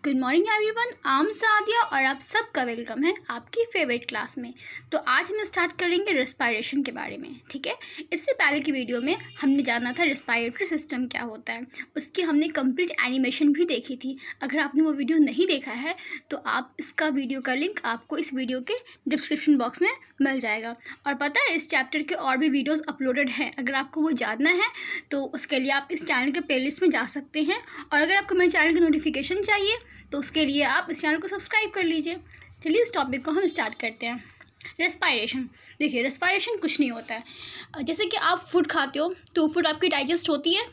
Good morning everyone, आम सादिया और आप सबका वेलकम है आपकी फेवरेट क्लास में। तो आज हम स्टार्ट करेंगे रेस्पिरेशन के बारे में। ठीक है, इससे पहले की वीडियो में हमने जाना था रेस्पिरेटरी सिस्टम क्या होता है, उसकी हमने कंप्लीट एनिमेशन भी देखी थी। अगर आपने वो वीडियो नहीं देखा है तो आप इसका वीडियो का लिंक आपको इस वीडियो के डिस्क्रिप्शन बॉक्स में मिल जाएगा। और पता है, इस चैप्टर के और भी वीडियोज़ अपलोडेड हैं। अगर आपको वो जानना है तो उसके लिए आप इस चैनल के प्लेलिस्ट में जा सकते हैं। और अगर आपको मेरे चैनल की नोटिफिकेशन चाहिए तो उसके लिए आप इस चैनल को सब्सक्राइब कर लीजिए। चलिए इस टॉपिक को हम स्टार्ट करते हैं। रेस्पिरेशन। देखिए, रेस्पिरेशन कुछ नहीं होता है। जैसे कि आप फूड खाते हो तो फूड आपकी डाइजेस्ट होती है,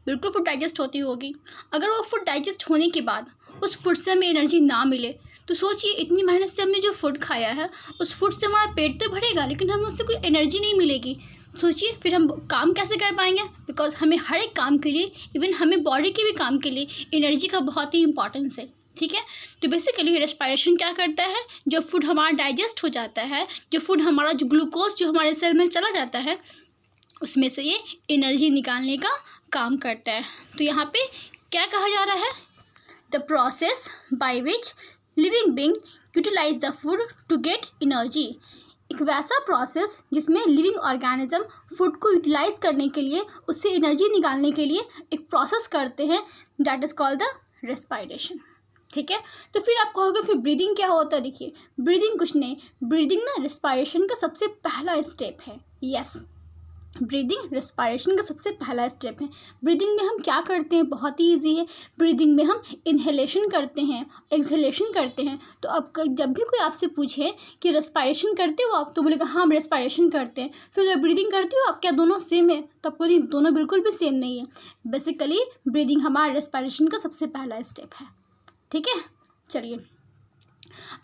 बिल्कुल फूड डाइजेस्ट होती होगी। अगर वो फूड डाइजेस्ट होने के बाद उस फूड से हमें एनर्जी ना मिले तो सोचिए, इतनी मेहनत से हमने जो फूड खाया है उस फूड से हमारा पेट तो भरेगा लेकिन हमें उससे कोई एनर्जी नहीं मिलेगी। सोचिए फिर हम काम कैसे कर पाएंगे, बिकॉज हमें हर एक काम के लिए, इवन हमें बॉडी के भी काम के लिए एनर्जी का बहुत ही इंपॉर्टेंस है। ठीक है, तो बेसिकली रेस्पिरेशन क्या करता है, जब फूड हमारा डाइजेस्ट हो जाता है, जो फूड हमारा जो ग्लूकोज जो हमारे सेल में चला जाता है उसमें से ये एनर्जी निकालने का काम करता है। तो यहाँ पे क्या कहा जा रहा है, the process by which living being utilize the food to get energy. एक वैसा प्रोसेस जिसमें लिविंग ऑर्गेनिज्म फूड को यूटिलाइज करने के लिए, उससे एनर्जी निकालने के लिए एक प्रोसेस करते हैं, that is called the respiration. ठीक है, तो फिर आप कहोगे फिर ब्रीदिंग क्या होता है। देखिए, ब्रीदिंग कुछ नहीं, ब्रीदिंग ना रेस्पिरेशन का सबसे पहला स्टेप है। यस, ब्रीदिंग रेस्पिरेशन का सबसे पहला स्टेप है। ब्रीदिंग में हम क्या करते हैं, बहुत ही ईजी है। ब्रीदिंग में हम इनहेलेशन करते हैं, एक्सहेलेशन करते हैं। तो अब जब भी कोई आपसे पूछे कि रेस्पिरेशन करते हो आप, तो बोलेगा हाँ हम रेस्पिरेशन करते हैं। फिर जब ब्रीदिंग करते हो आप, क्या दोनों सेम है? तो आपको नहीं, दोनों बिल्कुल भी सेम नहीं है। बेसिकली ब्रीदिंग हमारा रेस्पिरेशन का सबसे पहला स्टेप है। ठीक है, चलिए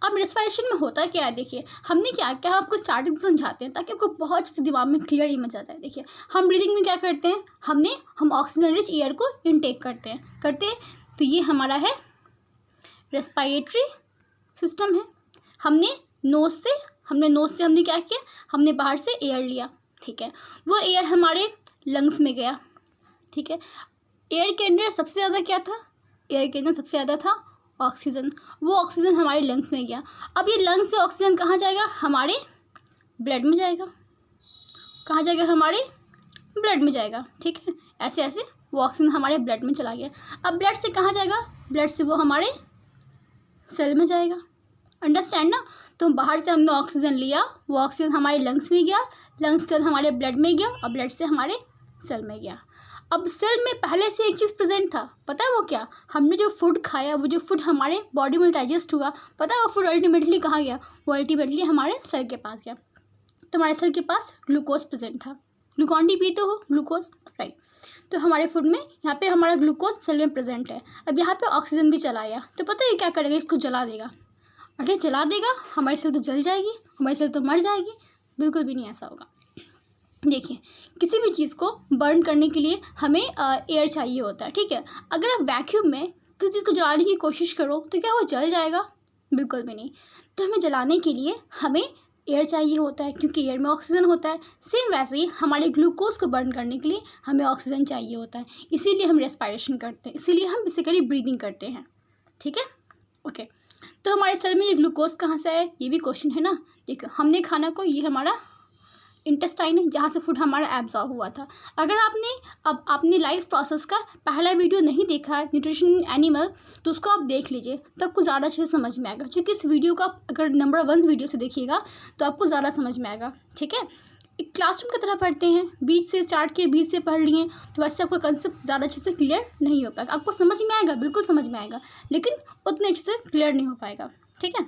अब रेस्पिरेशन में होता क्या है। देखिए, हमने क्या क्या हम आपको स्टार्टिंग से समझाते हैं ताकि आपको बहुत अच्छे से दिमाग में क्लियर इमेज आ जाए। देखिए, हम ब्रीदिंग में क्या करते हैं, हम ऑक्सीजन रिच एयर को इनटेक करते हैं। तो ये हमारा है रेस्पिरेटरी सिस्टम है। हमने नोज से हमने क्या किया, हमने बाहर से एयर लिया। ठीक है, वो एयर हमारे लंग्स में गया। ठीक है, एयर के अंदर सबसे ज़्यादा क्या था, एयर के अंदर सबसे ज़्यादा था ऑक्सीजन। वो ऑक्सीजन हमारे लंग्स में गया। अब ये लंग्स से ऑक्सीजन कहाँ जाएगा, हमारे ब्लड में जाएगा। कहाँ जाएगा, हमारे ब्लड में जाएगा। ठीक है, ऐसे ऐसे वो ऑक्सीजन हमारे ब्लड में चला गया। अब ब्लड से कहाँ जाएगा, ब्लड से वो हमारे सेल में जाएगा। अंडरस्टैंड ना। तो बाहर से हमने ऑक्सीजन लिया, वो ऑक्सीजन हमारे लंग्स में गया, लंग्स के बाद हमारे ब्लड में गया और ब्लड से हमारे सेल में गया। अब सेल में पहले से एक चीज़ प्रेजेंट था, पता है वो क्या, हमने जो फूड खाया, वो जो फूड हमारे बॉडी में डाइजेस्ट हुआ, पता है वो फूड अल्टीमेटली कहाँ गया, वो अल्टीमेटली हमारे सेल के पास गया। तो हमारे सेल के पास ग्लूकोज प्रेजेंट था। ग्लूकॉन डी पीते हो, ग्लूकोज, राइट। तो हमारे फूड में यहाँ पे हमारा ग्लूकोज सेल में प्रेजेंट है। अब यहाँ पे ऑक्सीजन भी चला आया, तो पता है क्या करेगा, इसको जला देगा। अरे जला देगा, हमारी सेल तो जल जाएगी, हमारी सेल तो मर जाएगी। बिल्कुल भी नहीं ऐसा होगा। देखिए, किसी भी चीज़ को बर्न करने के लिए हमें एयर चाहिए होता है। ठीक है, अगर आप वैक्यूम में किसी चीज़ को जलाने की कोशिश करो तो क्या वो जल जाएगा? बिल्कुल भी नहीं। तो हमें जलाने के लिए हमें एयर चाहिए होता है, क्योंकि एयर में ऑक्सीजन होता है। सेम वैसे ही हमारे ग्लूकोज को बर्न करने के लिए हमें ऑक्सीजन चाहिए होता है, इसीलिए हम रेस्पिरेशन करते हैं, इसीलिए हम बेसिकली ब्रीदिंग करते हैं। ठीक है, ओके। तो हमारे सेल में ये ग्लूकोज कहाँ से आया, ये भी क्वेश्चन है ना। देखो, हमने खाना को, ये हमारा इंटेस्टाइन है जहाँ से फूड हमारा एब्जॉर्ब हुआ था। अगर आपने लाइफ प्रोसेस का पहला वीडियो नहीं देखा है, न्यूट्रिशन एनिमल, तो उसको आप देख लीजिए, तो आपको ज़्यादा अच्छे से समझ में आएगा। क्योंकि इस वीडियो का अगर नंबर 1 वीडियो से देखिएगा तो आपको ज़्यादा समझ में आएगा। ठीक है, एक क्लासरूम की तरह पढ़ते हैं, बीच से स्टार्ट किए, बीच से पढ़ लिए, तो वैसे आपका कंसेप्ट ज़्यादा अच्छे से क्लियर नहीं हो पाएगा। आपको समझ में आएगा, बिल्कुल समझ में आएगा, लेकिन उतने अच्छे से क्लियर नहीं हो पाएगा। ठीक है,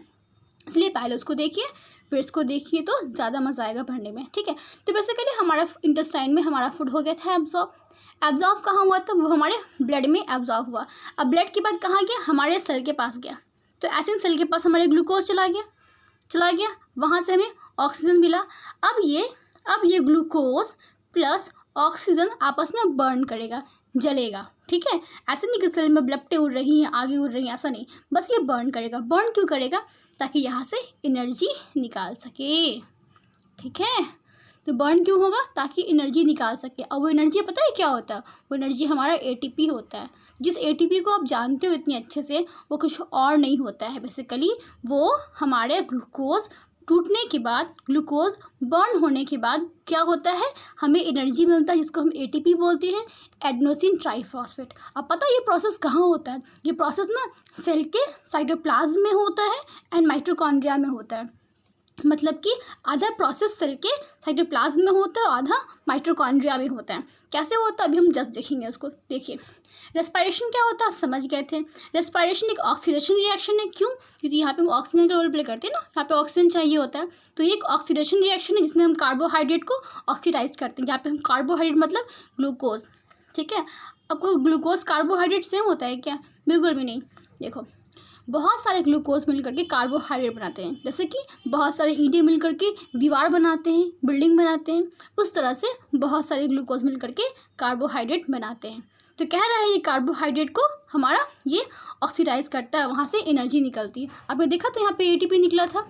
इसलिए पहले उसको देखिए, फिर इसको देखिए, तो ज़्यादा मज़ा आएगा पढ़ने में। ठीक है, तो बेसिकली हमारा इंटेस्टाइन में हमारा फूड हो गया था एब्जॉर्ब कहाँ हुआ था, वो हमारे ब्लड में एब्जॉर्ब हुआ। अब ब्लड के बाद कहाँ गया, हमारे सेल के पास गया। तो ऐसे सेल के पास हमारे ग्लूकोज चला गया, वहाँ से हमें ऑक्सीजन मिला। अब ये ग्लूकोज प्लस ऑक्सीजन आपस में बर्न करेगा, जलेगा। ठीक है, ऐसे नहीं कि सेल में लपटें उड़ रही हैं, आगे उड़ रही हैं, ऐसा नहीं, बस ये बर्न करेगा। बर्न क्यों करेगा, ताकि यहाँ से एनर्जी निकाल सके। ठीक है, तो बर्न क्यों होगा? ताकि एनर्जी निकाल सके। और वो एनर्जी पता है क्या होता है? वो एनर्जी हमारा एटीपी होता है। जिस एटीपी को आप जानते हो इतने अच्छे से, वो कुछ और नहीं होता है बेसिकली। वो हमारे ग्लूकोज टूटने के बाद, ग्लूकोज बर्न होने के बाद क्या होता है, हमें एनर्जी मिलता है, जिसको हम एटीपी बोलते हैं, एडेनोसिन ट्राइफॉस्फेट। अब पता है ये प्रोसेस कहाँ होता है? ये प्रोसेस ना सेल के साइटोप्लाज्म में होता है एंड माइटोकॉन्ड्रिया में होता है। मतलब कि आधा प्रोसेस सेल के साइटोप्लाज्म में होता है और आधा माइटोकॉन्ड्रिया में होता है। कैसे होता है अभी हम जस्ट देखेंगे उसको। देखिए रेस्पिरेशन क्या होता है, आप समझ गए थे। रेस्पिरेशन एक ऑक्सीडेशन रिएक्शन है। क्यों? क्योंकि यहाँ पे हम ऑक्सीजन का रोल प्ले करते हैं ना, यहाँ पे ऑक्सीजन चाहिए होता है। तो ये एक ऑक्सीडेशन रिएक्शन है जिसमें हम कार्बोहाइड्रेट को ऑक्सीडाइज करते हैं। यहाँ पे हम कार्बोहाइड्रेट मतलब ग्लूकोज, ठीक है। अब कोई ग्लूकोज कार्बोहाइड्रेट सेम होता है क्या? बिल्कुल भी नहीं। देखो बहुत सारे ग्लूकोज मिलकर के कार्बोहाइड्रेट बनाते हैं, जैसे कि बहुत सारे ईंटें मिलकर के दीवार बनाते हैं, बिल्डिंग बनाते हैं, उस तरह से बहुत सारे ग्लूकोज मिलकर के कार्बोहाइड्रेट बनाते हैं। तो कह रहा है ये कार्बोहाइड्रेट को हमारा ये ऑक्सीडाइज करता है, वहाँ से एनर्जी निकलती है। आपने देखा था यहाँ पे एटीपी निकला था,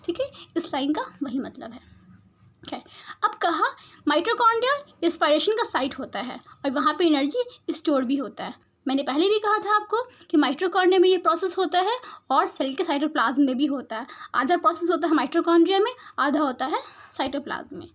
ठीक है। इस लाइन का वही मतलब है। खैर अब कहा माइटोकॉन्ड्रिया रेस्पिरेशन का साइट होता है और वहाँ पे एनर्जी स्टोर भी होता है। मैंने पहले भी कहा था आपको कि माइटोकॉन्ड्रिया में ये प्रोसेस होता है और सेल के साइटोप्लाज्म में भी होता है। आधा प्रोसेस होता है माइटोकॉन्ड्रिया में, आधा होता है साइटोप्लाज्म में,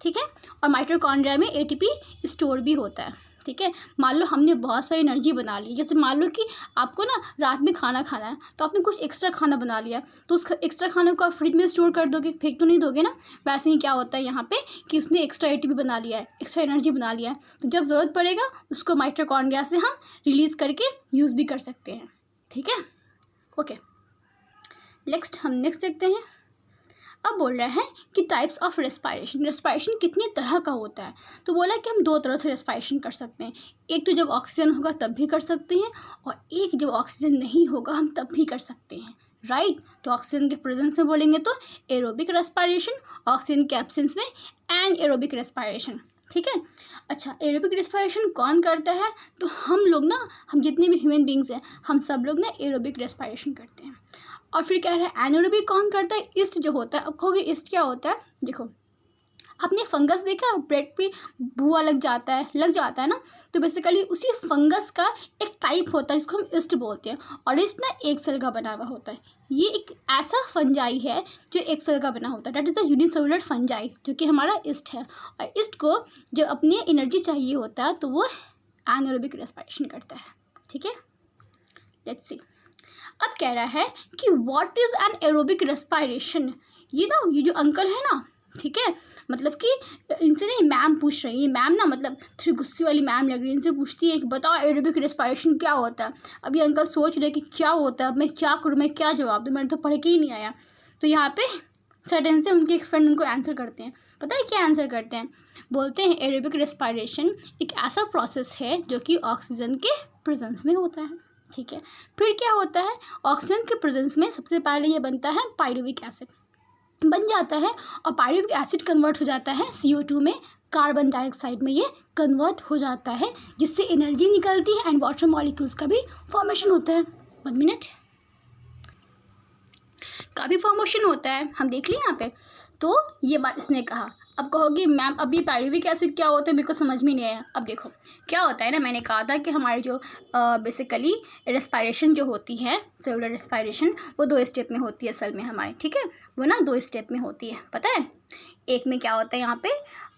ठीक है। और माइटोकॉन्ड्रिया में एटीपी स्टोर भी होता है, ठीक है। मान लो हमने बहुत सारी एनर्जी बना ली, जैसे मान लो कि आपको ना रात में खाना खाना है, तो आपने कुछ एक्स्ट्रा खाना बना लिया, तो उस एक्स्ट्रा खाने को आप फ्रिज में स्टोर कर दोगे, फेंक तो नहीं दोगे ना। वैसे ही क्या होता है यहाँ पे कि उसने एक्स्ट्रा एटीपी बना लिया है, एक्स्ट्रा एनर्जी बना लिया है, तो जब ज़रूरत पड़ेगा उसको माइटोकॉन्ड्रिया से हम रिलीज़ करके यूज़ भी कर सकते हैं, ठीक है। ओके नेक्स्ट देखते हैं। अब बोल रहा है कि टाइप्स ऑफ रेस्पिरेशन, रेस्पिरेशन कितनी तरह का होता है। तो बोला कि हम दो तरह से रेस्पिरेशन कर सकते हैं। एक तो जब ऑक्सीजन होगा तब भी कर सकते हैं, और एक जब ऑक्सीजन नहीं होगा हम तब भी कर सकते हैं, राइट। तो ऑक्सीजन के प्रेजेंस में बोलेंगे तो एरोबिक रेस्पिरेशन, ऑक्सीजन के एब्सेंस में एनएरोबिक रेस्पिरेशन, ठीक है। अच्छा एरोबिक रेस्पिरेशन कौन करता है? तो हम लोग ना, हम जितने भी ह्यूमन बींग्स हैं, हम सब लोग ना एरोबिक रेस्पिरेशन करते हैं। और फिर कह रहा है एनारोबिक कौन करता है? ईस्ट जो होता है। अब कहोगे ईस्ट क्या होता है? देखो आपने फंगस देखा, ब्रेड पे भूआ लग जाता है ना, तो बेसिकली उसी फंगस का एक टाइप होता है जिसको हम ईस्ट बोलते हैं। और ईस्ट ना एक सेल का बना हुआ होता है। ये एक ऐसा फंजाई है जो एक सेल का बना होता है, that is the unicellular fungi, जो कि हमारा ईस्ट है। और ईस्ट को जब अपनी एनर्जी चाहिए होता है तो वो एनारोबिक रेस्पिरेशन करता है, ठीक है। Let's see. अब कह रहा है कि what is an aerobic respiration. ये जो अंकल है ना, ठीक है, मतलब कि इनसे नहीं मैम पूछ रही है। मैम ना मतलब थोड़ी गुस्से वाली मैम लग रही है, इनसे पूछती है कि बताओ एरोबिक रेस्पिरेशन क्या होता है। अब ये अंकल सोच रहे कि क्या होता है, अब मैं क्या करूँ, मैं क्या जवाब दूँ, मैंने तो पढ़ के ही नहीं आया। तो यहाँ पे सडन से उनके एक फ्रेंड उनको आंसर करते हैं। पता है क्या आंसर करते हैं? बोलते हैं एरोबिक रेस्पिरेशन एक ऐसा प्रोसेस है जो कि ऑक्सीजन के प्रेजेंस में होता है, ठीक है। फिर क्या होता है? ऑक्सीजन के प्रेजेंस में सबसे पहले ये बनता है पायरुविक एसिड बन जाता है, और पायरुविक एसिड कन्वर्ट हो जाता है CO2 में, कार्बन डाइऑक्साइड में ये कन्वर्ट हो जाता है, जिससे एनर्जी निकलती है एंड वाटर मॉलिक्यूल्स का भी फॉर्मेशन होता है। 1 मिनट का भी फॉर्मेशन होता है, हम देख लें यहाँ पे। तो ये बात इसने कहा। अब कहोगे मैम अभी पायरुविक एसिड क्या होता है, मेरे को समझ में नहीं आया। अब देखो क्या होता है ना, मैंने कहा था कि हमारे जो बेसिकली रेस्पिरेशन जो होती है, सेलुलर रेस्पिरेशन, वो 2 स्टेप में होती है असल में हमारे, ठीक है। वो ना 2 स्टेप में होती है, पता है। एक में क्या होता है, यहाँ पे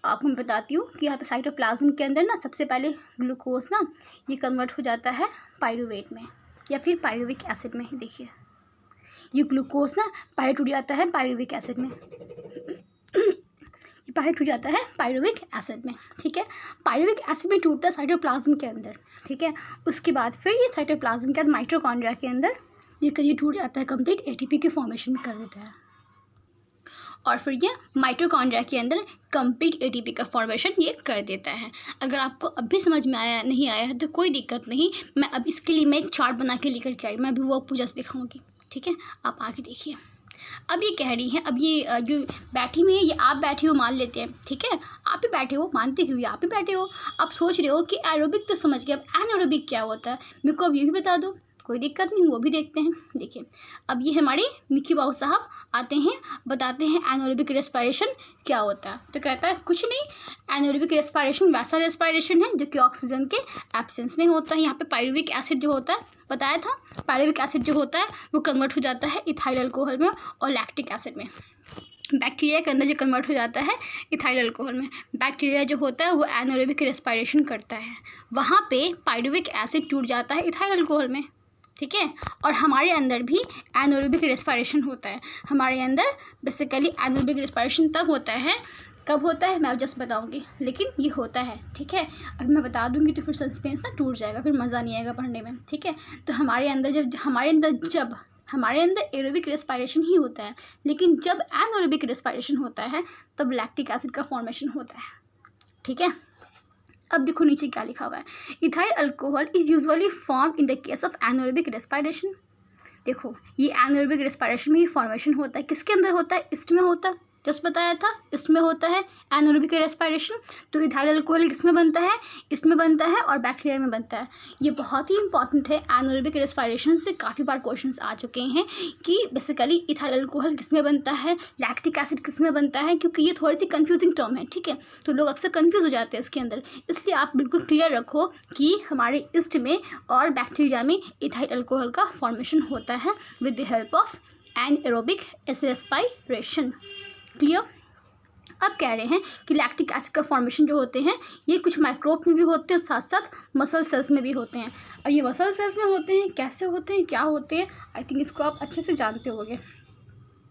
आपको मैं बताती हूँ कि यहाँ पे साइटोप्लाज्म के अंदर ना सबसे पहले ग्लूकोज ना ये कन्वर्ट हो जाता है पायरुवेट में या फिर पायरुविक एसिड में। देखिए ये ग्लूकोज ना पायरुवेट हो जाता है पायरुविक एसिड में, पायरुवेट हो जाता है पायरुविक एसिड में, ठीक है। पायरुविक एसिड में टूटता है साइटोप्लाज्म के अंदर, ठीक है। उसके बाद फिर ये साइटोप्लाज्म के अंदर माइटोकॉन्ड्रिया के अंदर ये टूट जाता है, कंप्लीट ATP के फॉर्मेशन में कर देता है। और फिर ये माइटोकॉन्ड्रिया के अंदर कंप्लीट ATP का फॉर्मेशन ये कर देता है। अगर आपको अब भी समझ में नहीं आया है तो कोई दिक्कत नहीं, मैं अब इसके लिए मैं एक चार्ट बना के लेकर के आई, मैं अभी वो पूजा से दिखाऊंगी, ठीक है। आप आगे देखिए। अब ये कह रही हैं, अब ये जो बैठी हुई है ये आप बैठे हो मान लेते हैं, ठीक है। आप ही बैठे हो, मानते हुए आप ही बैठे हो। आप सोच रहे हो कि एरोबिक तो समझ गए, अब एनारोबिक क्या होता है, मेरे को अब ये भी बता दो। कोई दिक्कत नहीं, वो भी देखते हैं। देखिए अब ये हमारे मिकी माउस साहब आते हैं, बताते हैं एनारोबिक रेस्पिरेशन क्या होता है। तो कहता है कुछ नहीं, एनारोबिक रेस्पिरेशन वैसा रेस्पिरेशन है जो कि ऑक्सीजन के एब्सेंस में होता है। यहाँ पे पायरुविक एसिड जो होता है, बताया था, पायरुविक एसिड जो होता है वो कन्वर्ट हो जाता है इथाइल अल्कोहल में और लैक्टिक एसिड में। बैक्टीरिया के अंदर जो कन्वर्ट हो जाता है इथाइल अल्कोहल में। बैक्टीरिया जो होता है वो एनारोबिक रेस्पिरेशन करता है, वहाँ पे पायरुविक एसिड टूट जाता है इथाइल अल्कोहल में, ठीक है। और हमारे अंदर भी एनारोबिक रेस्पिरेशन होता है। हमारे अंदर बेसिकली एनारोबिक रेस्पिरेशन तब होता है, कब होता है मैं जस्ट बताऊंगी, लेकिन ये होता है, ठीक है। अगर मैं बता दूंगी तो फिर सस्पेंस ना टूट जाएगा, फिर मज़ा नहीं आएगा पढ़ने में, ठीक है। तो हमारे अंदर जब हमारे अंदर एरोबिक रेस्पिरेशन ही होता है, लेकिन जब एनारोबिक रेस्पिरेशन होता है तब लैक्टिक एसिड का फॉर्मेशन होता है, ठीक है। अब देखो नीचे क्या लिखा हुआ है, ethyl alcohol is usually form in the case of anaerobic respiration. देखो ये एनारोबिक रेस्पिरेशन में ही फॉर्मेशन होता है, किसके अंदर होता है, ईस्ट में होता है, जस्ट बताया था, इसमें होता है एनारोबिक रेस्पिरेशन। तो इथाइल अल्कोहल किसमें बनता है, इसमें बनता है और बैक्टीरिया में बनता है। ये बहुत ही इंपॉर्टेंट है, एनारोबिक रेस्पिरेशन से काफ़ी बार क्वेश्चंस आ चुके हैं कि बेसिकली इथाइल अल्कोहल किसमें बनता है, लैक्टिक एसिड किसमें बनता है, क्योंकि ये थोड़ी सी कन्फ्यूजिंग टर्म है, ठीक है। तो लोग अक्सर कन्फ्यूज हो जाते हैं इसके अंदर, इसलिए आप बिल्कुल क्लियर रखो कि हमारे ईस्ट में और बैक्टीरिया में इथाइल अल्कोहल का फॉर्मेशन होता है with the help of anaerobic respiration. Clear. अब कह रहे हैं कि लैक्टिक एसिड का फॉर्मेशन जो होते हैं ये कुछ माइक्रोब में भी होते हैं और साथ साथ मसल सेल्स में भी होते हैं। और ये मसल सेल्स में होते हैं, कैसे होते हैं, क्या होते हैं, आई थिंक इसको आप अच्छे से जानते होंगे।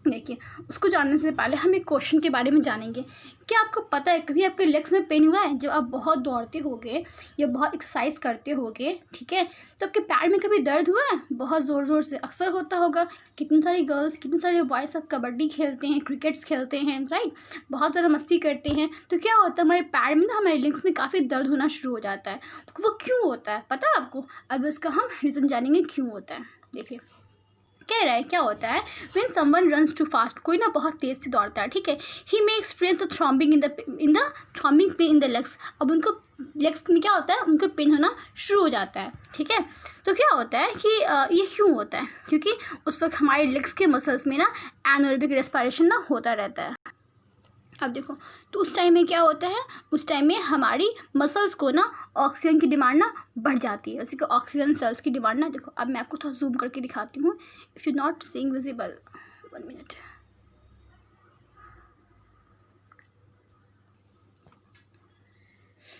देखिए उसको जानने से पहले हम एक क्वेश्चन के बारे में जानेंगे। क्या आपको पता है कभी आपके लेग्स में पेन हुआ है जब आप बहुत दौड़ते होगे या बहुत एक्सरसाइज करते होगे, ठीक है, तो आपके पैर में कभी दर्द हुआ है, बहुत ज़ोर ज़ोर से, अक्सर होता होगा। कितनी सारी गर्ल्स, कितने सारे बॉयज़ सब कबड्डी खेलते हैं, क्रिकेट्स खेलते हैं, राइट, बहुत ज़्यादा मस्ती करते हैं, तो क्या होता है हमारे पैर में ना, हमारे लेग्स में काफ़ी दर्द होना शुरू हो जाता है। वो क्यों होता है पता है आपको, अब इसका हम रीज़न जानेंगे क्यों होता है। देखिए कह रहा है क्या होता है, when someone runs too fast, कोई ना बहुत तेज़ से दौड़ता है, ठीक है, he may experience the throbbing in the throbbing pain in the legs. अब उनको लेग्स में क्या होता है, उनको पेन होना शुरू हो जाता है, ठीक है। तो क्या होता है कि ये क्यों होता है, क्योंकि उस वक्त हमारे लेग्स के मसल्स में ना एनारोबिक रेस्पिरेशन ना होता रहता है। अब देखो तो उस टाइम में क्या होता है, उस टाइम में हमारी मसल्स को ना ऑक्सीजन की डिमांड ना बढ़ जाती है, जैसे कि ऑक्सीजन सेल्स की डिमांड ना, देखो अब मैं आपको थोड़ा जूम करके दिखाती हूँ, if you not seeing visible, 1 minute.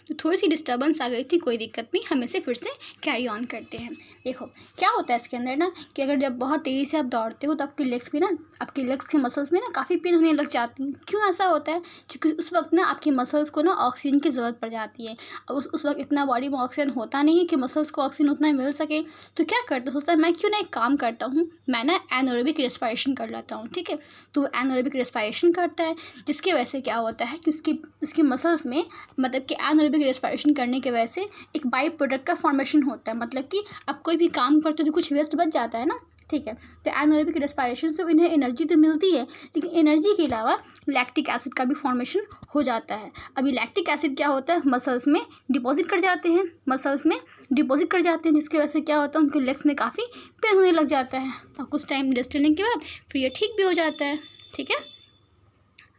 तो थोड़ी सी डिस्टर्बेंस आ गई थी, कोई दिक्कत नहीं, हम इसे फिर से कैरी ऑन करते हैं। देखो क्या होता है इसके अंदर ना कि अगर जब बहुत तेज़ी से आप दौड़ते हो तो आपके लेग्स में ना, आपके लेग्स के मसल्स में ना काफ़ी पेन होने लग जाती हैं। क्यों ऐसा होता है, क्योंकि उस वक्त ना आपके मसल्स को ना ऑक्सीजन की ज़रूरत पड़ जाती है। और उस वक्त इतना बॉडी में ऑक्सीजन होता नहीं है कि मसल्स को ऑक्सीजन उतना मिल सके। तो क्या करता सोचता है मैं क्यों ना एक काम करता हूँ, मैं ना एनारोबिक रेस्पिरेशन कर लेता हूँ, ठीक है। तो एनारोबिक रेस्पिरेशन करता है, जिसकी वजह से क्या होता है कि उसके मसल्स में, मतलब कि एनारोबिक रेस्पिरेशन करने की वजह से एक बाई प्रोडक्ट का फॉर्मेशन होता है। मतलब कि आप कोई भी काम करते हो तो कुछ वेस्ट बच जाता है ना, ठीक है। तो एनारोबिक रेस्पिरेशन से इन्हें एनर्जी तो मिलती है, लेकिन एनर्जी के अलावा लैक्टिक एसिड का भी फॉर्मेशन हो जाता है। अभी लैक्टिक एसिड क्या होता है, मसल्स में डिपॉजिट कर जाते हैं, जिसकी वजह से क्या होता है उनके लेग्स में काफ़ी पेन होने लग जाता है, और कुछ टाइम रेस्ट लेने के बाद फिर ये ठीक भी हो जाता है, ठीक है।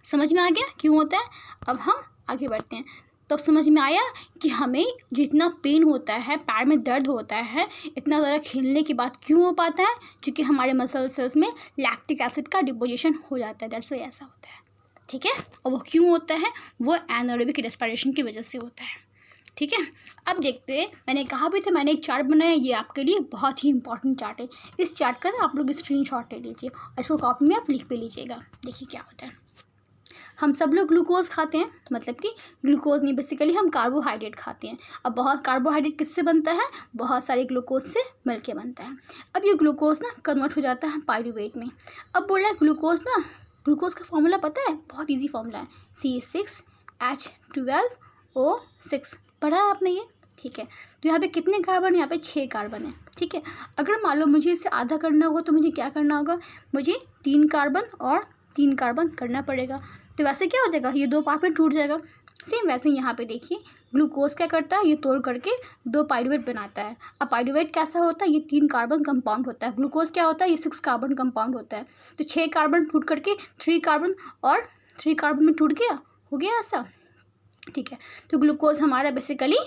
समझ में आ गया क्यों होता है। अब हम आगे बढ़ते हैं। तो समझ में आया कि हमें जितना पेन होता है, पैर में दर्द होता है, इतना ज़्यादा खेलने के बाद क्यों हो पाता है, क्योंकि हमारे मसल सेल्स में लैक्टिक एसिड का डिपोजिशन हो जाता है, दैट्स व्हाई ऐसा होता है, ठीक है। और वो क्यों होता है, वो एनारोबिक रेस्पिरेशन की वजह से होता है, ठीक है। अब देखते हैं, मैंने कहा भी था मैंने एक चार्ट बनाया, ये आपके लिए बहुत ही इंपॉर्टेंट चार्ट है। इस चार्ट का आप लोग स्क्रीनशॉट ले लीजिए और इसको कॉपी में आप लिख भी लीजिएगा। देखिए क्या होता है, हम सब लोग ग्लूकोज खाते हैं, मतलब कि ग्लूकोज नहीं, बेसिकली हम कार्बोहाइड्रेट खाते हैं। अब बहुत कार्बोहाइड्रेट किससे बनता है, बहुत सारे ग्लूकोज से मिलके बनता है। अब ये ग्लूकोज ना कन्वर्ट हो जाता है पायरूवेट में। अब बोल रहा है ग्लूकोज का फॉर्मूला पता है, बहुत ईजी फॉर्मूला है, C6H12O6, पढ़ा है आपने ये, ठीक है। तो यहाँ पे कितने कार्बन, यहाँ पे 6 कार्बन है, ठीक है। अगर मान लो मुझे इसे आधा करना होगा तो मुझे क्या करना होगा, मुझे 3 कार्बन और 3 कार्बन करना पड़ेगा। तो वैसे क्या हो जाएगा, ये 2 पार्ट में टूट जाएगा, सेम वैसे ही यहाँ पे देखिए ग्लूकोज क्या करता है, ये तोड़ करके 2 पाइरूवेट बनाता है। अब पाइरूवेट कैसा होता है, ये 3 कार्बन कंपाउंड होता है। ग्लूकोज क्या होता है, ये 6 कार्बन कंपाउंड होता है। तो 6 कार्बन टूट करके 3 कार्बन और 3 कार्बन में टूट गया, हो गया ऐसा, ठीक है। तो ग्लूकोज हमारा बेसिकली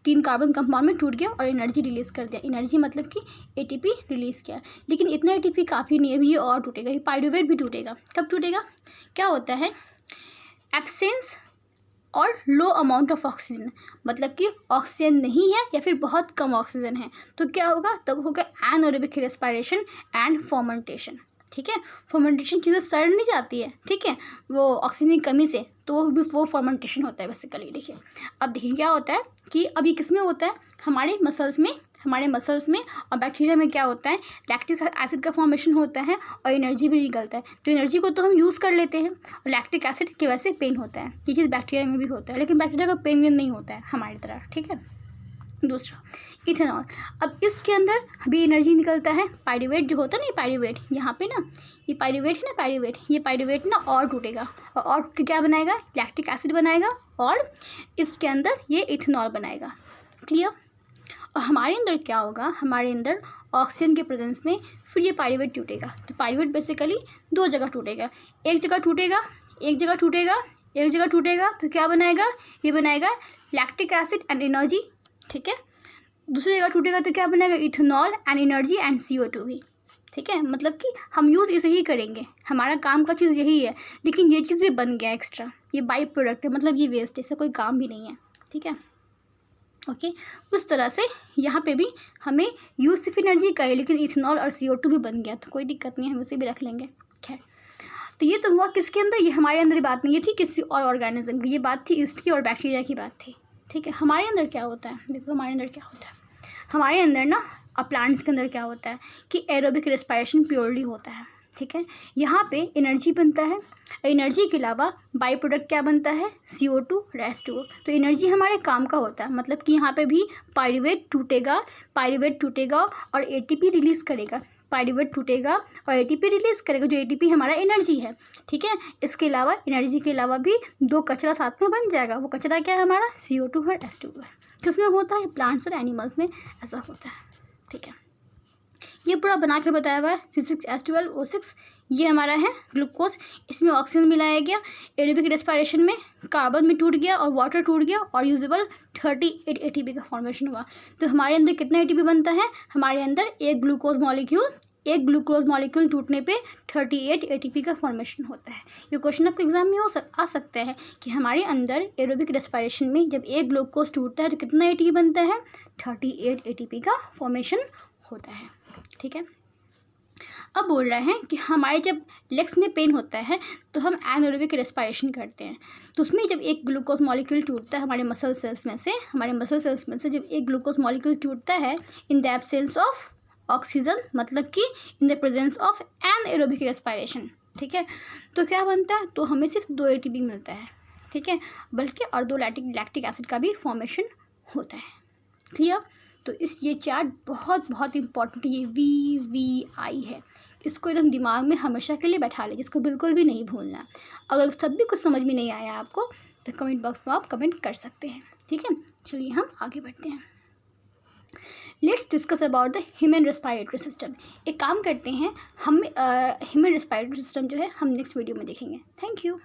3 कार्बन कंपाउंड में टूट गया और एनर्जी रिलीज़ कर दिया। एनर्जी मतलब कि एटीपी रिलीज़ किया। लेकिन इतना एटीपी काफ़ी नहीं है, अभी ये और टूटेगा, ये पाइरूवेट भी टूटेगा। कब टूटेगा, क्या होता है, एब्सेंस और लो अमाउंट ऑफ ऑक्सीजन, मतलब कि ऑक्सीजन नहीं है या फिर बहुत कम ऑक्सीजन है, तो क्या होगा, तब होगा एनारोबिक रेस्पिरेशन एंड फर्मेंटेशन, ठीक है। फर्मेंटेशन चीज़ें सड़ नहीं जाती है, ठीक है, वो ऑक्सीजन की कमी से, तो वो फर्मेंटेशन होता है बेसिकली। देखिए अब देखिए क्या होता है कि अब ये किस में होता है, हमारे मसल्स में और बैक्टीरिया में क्या होता है, लैक्टिक एसिड का फॉर्मेशन होता है और एनर्जी भी निकलता है। तो एनर्जी को तो हम यूज़ कर लेते हैं और लैक्टिक एसिड की वजह से पेन होता है। ये चीज़ बैक्टीरिया में भी होता है, लेकिन बैक्टीरिया का पेन नहीं होता है हमारी तरह, ठीक है। दूसरा इथेनॉल, अब इसके अंदर भी एनर्जी निकलता है। पाइरूवेट जो होता है ना, पाइरूवेट यहाँ पे ना, ये पाइरूवेट है ना, ये पाइरूवेट ना और टूटेगा और टूट के क्या बनाएगा, लैक्टिक एसिड बनाएगा और इसके अंदर ये इथेनॉल बनाएगा, क्लियर। और हमारे अंदर क्या होगा, हमारे अंदर ऑक्सीजन के प्रेजेंस में फिर ये पाइरूवेट टूटेगा। तो पाइरूवेट बेसिकली 2 जगह टूटेगा, एक जगह टूटेगा तो क्या बनाएगा, ये बनाएगा लैक्टिक एसिड एंड एनर्जी, ठीक है। दूसरी जगह टूटेगा तो क्या बनेगा, ethanol and energy and CO2 भी, ठीक है। मतलब कि हम यूज़ इसे ही करेंगे, हमारा काम का चीज़ यही है। लेकिन ये चीज़ भी बन गया एक्स्ट्रा, ये बाई प्रोडक्ट है, मतलब ये वेस्ट है, इससे कोई काम भी नहीं है, ठीक है। ओके, उस तरह से यहाँ पे भी हमें यूज सिर्फ एनर्जी का है, लेकिन इथेनॉल और CO2 भी बन गया, तो कोई दिक्कत नहीं है, हम उसे भी रख लेंगे। खैर, तो ये तो हुआ किसके अंदर, ये हमारे अंदर बात नहीं, ये थी किसी और ऑर्गेनिज्म की, ये बात थी ईस्ट की और बैक्टीरिया की बात थी, ठीक है। हमारे अंदर क्या होता है, देखो हमारे अंदर क्या होता है, हमारे अंदर ना और प्लांट्स के अंदर क्या होता है कि एरोबिक रेस्पिरेशन प्योरली होता है, ठीक है। यहाँ पे एनर्जी बनता है, एनर्जी के अलावा बाई प्रोडक्ट क्या बनता है, CO2 और H2O। तो एनर्जी हमारे काम का होता है, मतलब कि यहाँ पे भी पाइरूवेट टूटेगा और ATP रिलीज़ करेगा, पाइरूवेट टूटेगा और ATP रिलीज़ करेगा, जो ATP हमारा एनर्जी है, ठीक है। इसके अलावा एनर्जी के अलावा भी 2 कचरा साथ में बन जाएगा, वो कचरा क्या है हमारा, CO2 और H2O है। किसमें होता है, प्लांट्स और एनिमल्स में ऐसा होता है, ठीक है। ये पूरा बना के बताया हुआ है, C6H12O6, ये हमारा है ग्लूकोज, इसमें ऑक्सीजन मिलाया गया, एरोबिक रेस्पिरेशन में कार्बन में टूट गया और वाटर टूट गया और यूजेबल 38 ATP का फॉर्मेशन हुआ। तो हमारे अंदर कितना ATP बनता है, हमारे अंदर एक ग्लूकोज मॉलिक्यूल टूटने पे 38 ATP का फॉर्मेशन होता है। ये क्वेश्चन आपके एग्जाम में आ सकता है कि हमारे अंदर एरोबिक रेस्पिरेशन में जब एक ग्लूकोज टूटता है तो कितना ATP बनता है, 38 ATP का फॉर्मेशन होता है, ठीक है। अब बोल रहे हैं कि हमारे जब लेग्स में पेन होता है तो हम एनारोबिक रेस्पिरेशन करते हैं, तो उसमें जब एक ग्लूकोज मॉलिक्यूल टूटता है हमारे मसल सेल्स में से जब एक ग्लूकोज मॉलिक्यूल टूटता है in the absence of oxygen, मतलब कि in the presence of anaerobic respiration, ठीक है। तो क्या बनता है, तो हमें सिर्फ 2 ATP मिलता है, ठीक है, बल्कि और 2 लैक्टिक एसिड का भी फॉर्मेशन होता है, क्लियर। तो ये चार्ट बहुत इंपॉर्टेंट, ये VVI है, इसको एकदम दिमाग में हमेशा के लिए बैठा लीजिए, इसको बिल्कुल भी नहीं भूलना। अगर सब भी कुछ समझ में नहीं आया आपको तो कमेंट बॉक्स में आप कमेंट कर सकते हैं, ठीक है। चलिए हम आगे बढ़ते हैं। Let's discuss about the human respiratory system. एक काम करते हैं, हम ह्यूमन रेस्पिरेटरी सिस्टम जो है हम नेक्स्ट वीडियो में देखेंगे। Thank you.